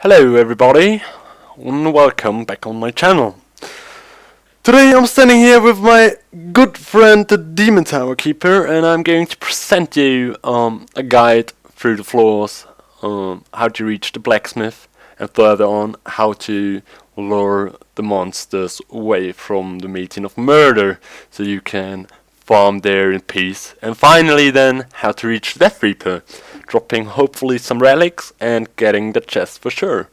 Hello everybody, and welcome back on my channel. Today I'm standing here with my good friend the Demon Tower Keeper, and I'm going to present you a guide through the floors, how to reach the Blacksmith, and further on how to lure the monsters away from the Metin of Murder so you can farm there in peace. And finally then, how to reach the Death Reaper, dropping hopefully some relics and getting the chest for sure.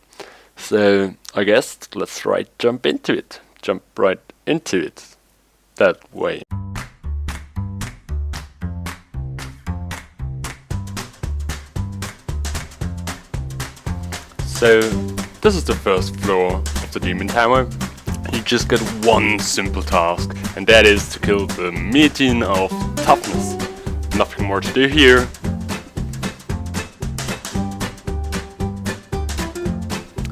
So I guess let's jump right into it that way. So this is the first floor of the Demon Tower. You just get one simple task, and that is to kill the Metin of Toughness. Nothing more to do here.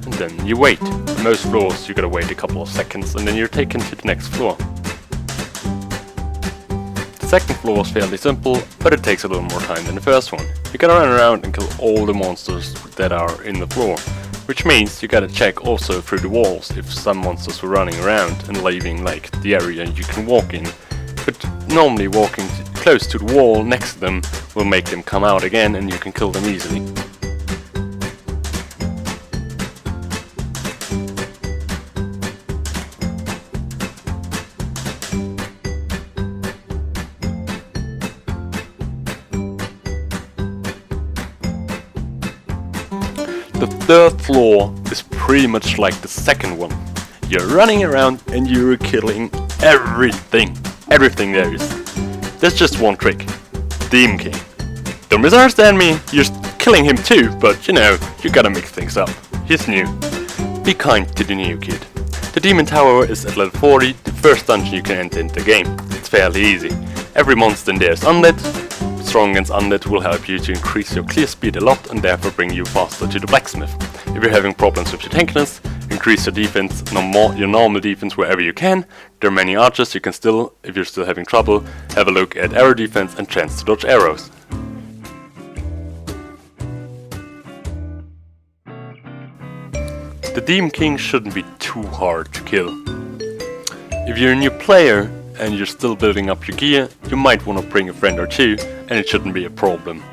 And then you wait. On most floors you gotta wait a couple of seconds and then you're taken to the next floor. The second floor is fairly simple, but it takes a little more time than the first one. You gotta run around and kill all the monsters that are in the floor. Which means you gotta check also through the walls if some monsters were running around and leaving like the area you can walk in. But normally walking close to the wall next to them will make them come out again and you can kill them easily. The third floor is pretty much like the second one. You're running around and you're killing everything there is. There's just one trick. Demon King. Don't misunderstand me, you're killing him too, but you know, you gotta mix things up. He's new. Be kind to the new kid. The Demon Tower is at level 40, the first dungeon you can enter in the game. It's fairly easy. Every monster in there is unlit. Strong against unlit will help you to increase your clear speed a lot and therefore bring you faster to the Blacksmith. If you're having problems with your tankiness, increase your defense, your normal defense wherever you can. There are many archers, you can still, if you're still having trouble, have a look at arrow defense and chance to dodge arrows. The Demon King shouldn't be too hard to kill. If you're a new player and you're still building up your gear, you might want to bring a friend or two, and it shouldn't be a problem.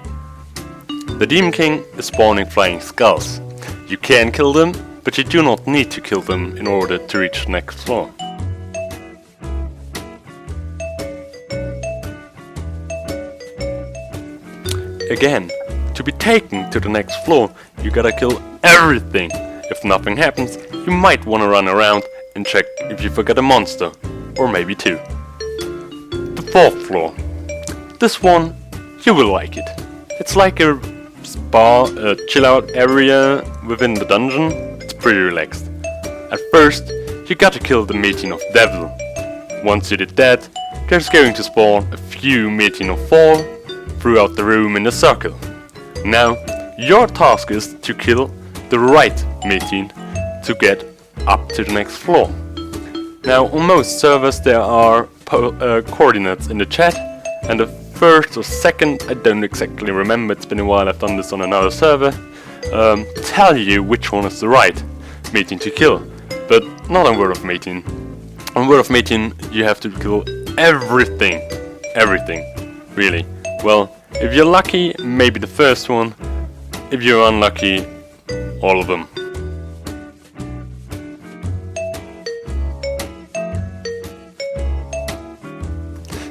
The Demon King is spawning flying skulls. You can kill them, but you do not need to kill them in order to reach the next floor. Again, to be taken to the next floor, you gotta kill everything. If nothing happens, you might want to run around and check if you forgot a monster, or maybe two. The fourth floor. This one, you will like it. It's like a spa, chill out area within the dungeon. It's pretty relaxed. At first, you gotta kill the Metin of Devil. Once you did that, there's going to spawn a few Metin of Fall throughout the room in a circle. Now, your task is to kill the right Metin to get up to the next floor. Now, on most servers there are coordinates in the chat, and the first or second, I don't exactly remember, it's been a while, I've done this on another server, tell you which one is the right Metin to kill, but not on Word of Metin. On Word of Metin you have to kill everything, really. Well, if you're lucky, maybe the first one, if you're unlucky, all of them.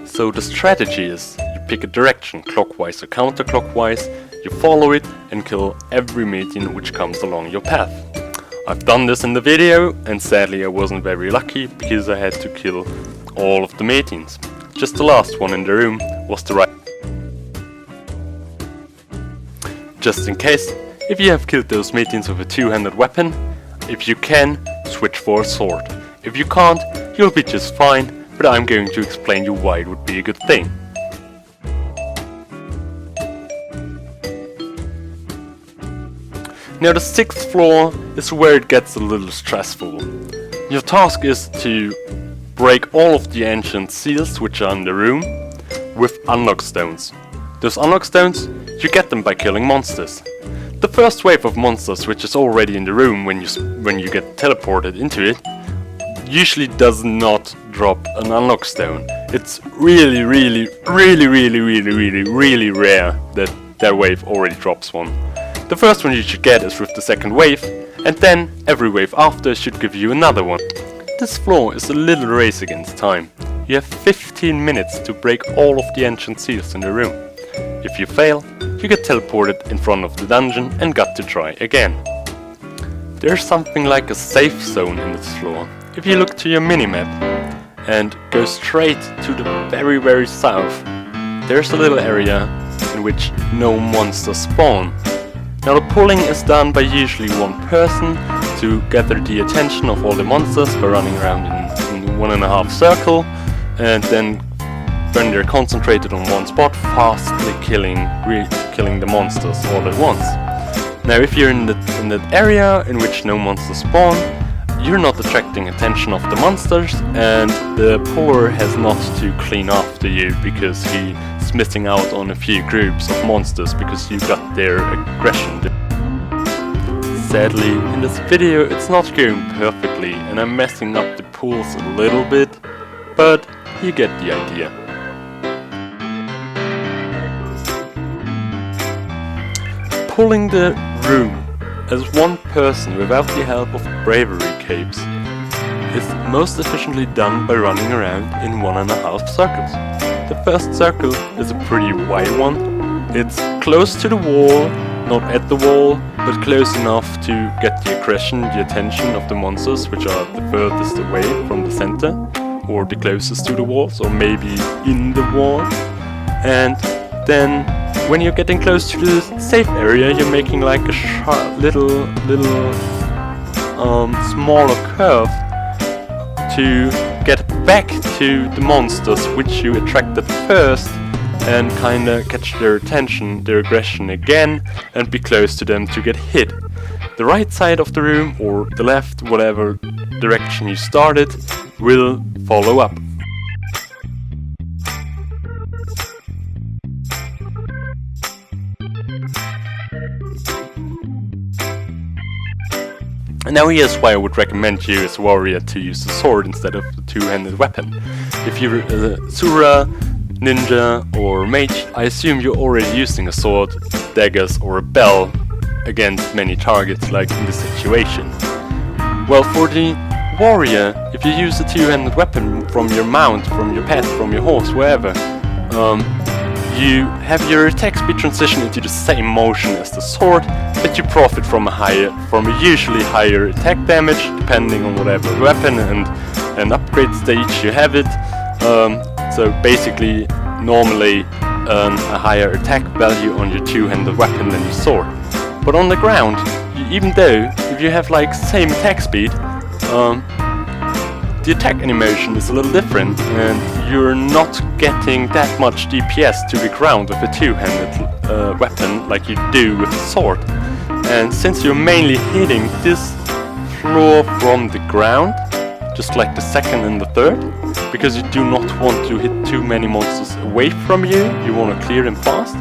So the strategy is, you pick a direction, clockwise or counterclockwise, you follow it and kill every Metin which comes along your path. I've done this in the video, and sadly I wasn't very lucky because I had to kill all of the Metins. Just the last one in the room was the right. Just in case, if you have killed those Metins with a two-handed weapon, if you can, switch for a sword. If you can't, you'll be just fine. But I'm going to explain you why it would be a good thing. Now the sixth floor is where it gets a little stressful. Your task is to break all of the ancient seals which are in the room with unlock stones. Those unlock stones, you get them by killing monsters. The first wave of monsters, which is already in the room when you get teleported into it, usually does not drop an unlock stone. It's really rare that that wave already drops one. The first one you should get is with the second wave, and then every wave after should give you another one. This floor is a little race against time. You have 15 minutes to break all of the ancient seals in the room. If you fail, you get teleported in front of the dungeon and got to try again. There's something like a safe zone in this floor. If you look to your minimap and go straight to the very south, there's a little area in which no monsters spawn. Now the pulling is done by usually one person to gather the attention of all the monsters by running around in 1.5 circle, and then when they're concentrated on one spot, fastly killing the monsters all at once. Now if you're in that area in which no monsters spawn, you're not attracting attention of the monsters, and the puller has not to clean after you because he's missing out on a few groups of monsters because you got their aggression. Sadly, in this video it's not going perfectly and I'm messing up the pools a little bit, but you get the idea. Pulling the room as one person without the help of bravery capes is most efficiently done by running around in 1.5 circles. The first circle is a pretty wide one. It's close to the wall, not at the wall, but close enough to get the aggression, the attention of the monsters, which are the furthest away from the center, or the closest to the walls, or maybe in the wall. And then when you're getting close to the safe area, you're making like a little smaller curve to get back to the monsters which you attracted first, and kinda catch their attention, their aggression again, and be close to them to get hit. The right side of the room, or the left, whatever direction you started, will follow up. And now here's why I would recommend you as a warrior to use a sword instead of a two-handed weapon. If you're a Sura, ninja or mage, I assume you're already using a sword, daggers or a bell against many targets like in this situation. Well, for the warrior, if you use a two-handed weapon from your mount, from your pet, from your horse, wherever, you have your attack speed transition into the same motion as the sword, but you profit from a usually higher attack damage, depending on whatever weapon and upgrade stage you have it. So basically, normally a higher attack value on your two-handed weapon than your sword. But on the ground, even though if you have like same attack speed, the attack animation is a little different, and you're not getting that much DPS to the ground with a two-handed weapon like you do with a sword. And since you're mainly hitting this floor from the ground, just like the second and the third, because you do not want to hit too many monsters away from you, you want to clear them fast,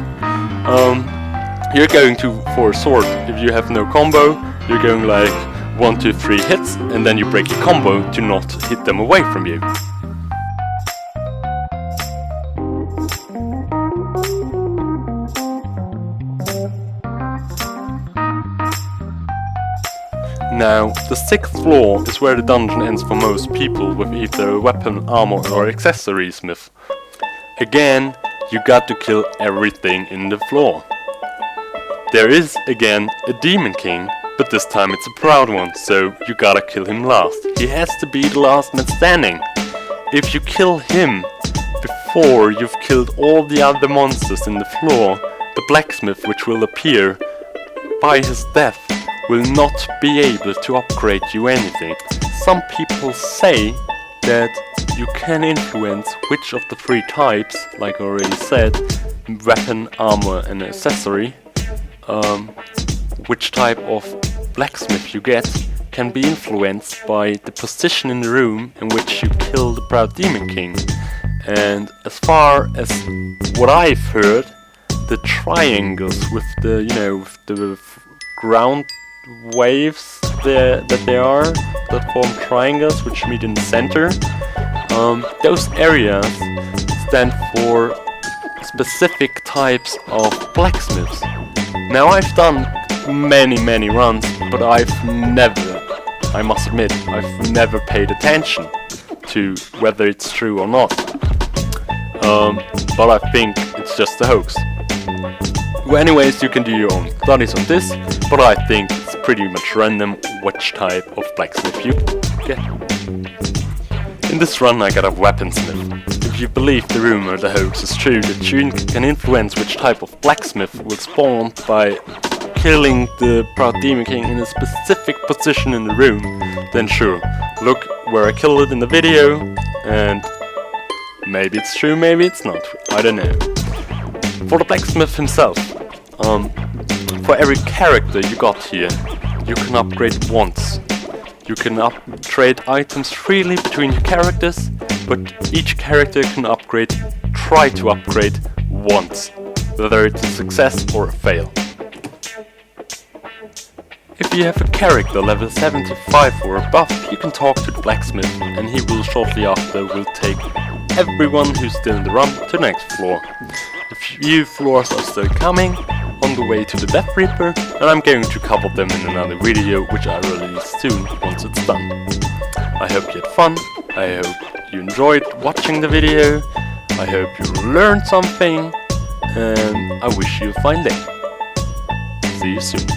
you're going for a sword. If you have no combo, you're going like 1, 2, 3 hits, and then you break your combo to not hit them away from you. Now, the 6th floor is where the dungeon ends for most people with either a weapon, armor or accessory smith. Again, you got to kill everything in the floor. There is, again, a Demon King, but this time it's a proud one, so you gotta kill him last. He has to be the last man standing. If you kill him before you've killed all the other monsters in the floor, the Blacksmith, which will appear by his death, will not be able to upgrade you anything. Some people say that you can influence which of the 3 types, like I already said, weapon, armor and accessory, which type of blacksmith you get can be influenced by the position in the room in which you kill the Proud Demon King. And as far as what I've heard, the triangles with the ground waves that they are, that form triangles which meet in the center. Those areas stand for specific types of blacksmiths. Now I've done many runs, but I must admit, I've never paid attention to whether it's true or not. But I think it's just a hoax. Well, anyways, you can do your own studies on this, but I think it's pretty much random which type of blacksmith you get. In this run I got a Weaponsmith. If you believe the rumor the hoax is true, that you can influence which type of blacksmith will spawn by killing the Proud Demon King in a specific position in the room, then sure, look where I killed it in the video, and maybe it's true, maybe it's not, I don't know. For the blacksmith himself, for every character you got here, you can upgrade once. You can trade items freely between your characters, but each character can try to upgrade once, whether it's a success or a fail. If you have a character level 75 or above, you can talk to the blacksmith, and he will shortly after take everyone who's still in the run to the next floor. A few floors are still coming, on the way to the Death Reaper, and I'm going to cover them in another video, which I release soon once it's done. I hope you had fun, I hope you enjoyed watching the video, I hope you learned something, and I wish you a fine day. See you soon.